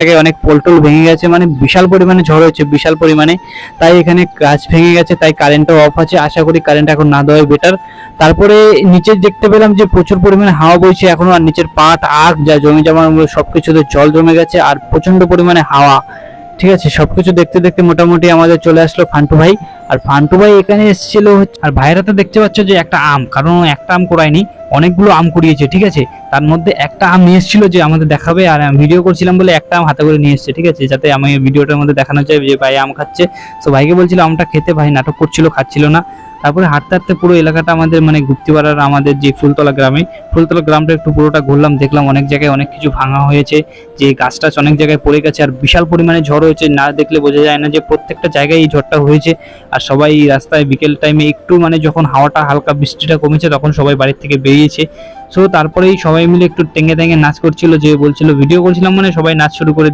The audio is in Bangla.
জায়গায় অনেক পোল ভেঙে গেছে, মানে বিশাল পরিমাণে ঝড় হয়েছে, বিশাল পরিমাণে। তাই এখানে গাছ ভেঙে গেছে, তাই কারেন্টও অফ আছে। আশা করি কারেন্ট এখন না দেওয়াই বেটার। তারপরে নিচে দেখতে পেলাম যে প্রচুর পরিমাণে হাওয়া বইছে এখনো, আর নিচের পাট আখ যা জমি জমা সবকিছুতে জল জমে গেছে, আর প্রচন্ড পরিমাণে হাওয়া। ঠিক আছে, সবকিছু দেখতে দেখতে মোটামুটি আমাদের চলে আসলো ফান্টু ভাই। আর ফান্টু ভাই এখানে এসেছিল আর ভাইরা তো দেখতে পাচ্ছ যে একটা আম, কারণ একটা আম কুড়ায়নি, অনেকগুলো আম কুড়িয়েছে। ঠিক আছে, তার মধ্যে একটা আম নিয়ে এসেছিল যে আমাদের দেখাবে, আর ভিডিও করছিলাম বলে একটা আম হাতে করে নিয়ে এসেছে। ঠিক আছে, যাতে আমি ভিডিওটার মধ্যে দেখানো যায় যে ভাই আম খাচ্ছে। তো ভাইকে বলছিল আমটা খেতে, ভাই নাটক করছিল, খাচ্ছিল না। তারপরে হাঁটতে হাঁটতে পুরো এলাকাটা আমাদের মানে গুপ্তিপাড়ার আমাদের যে ফুলতলা গ্রামটা একটু পুরোটা ঘুরলাম, দেখলাম অনেক জায়গায় অনেক কিছু ভাঙা হয়েছে, যে গাছ টাছ অনেক জায়গায় পড়ে গেছে, আর বিশাল পরিমাণে ঝড় হয়েছে। না দেখলে বোঝা যায় না যে প্রত্যেকটা জায়গায় এই ঝড়টা হয়েছে। আর সবাই রাস্তায় বিকেল টাইমে একটু মানে যখন হাওয়াটা হালকা বৃষ্টিটা কমেছে তখন সবাই বাড়ির থেকে বেরিয়েছে। সো তারপরেই সবাই মিলে একটু টেঙ্গে টেঙ্গে নাচ করছিল, যে বলছিল ভিডিও করছিলাম মানে সবাই নাচ শুরু করে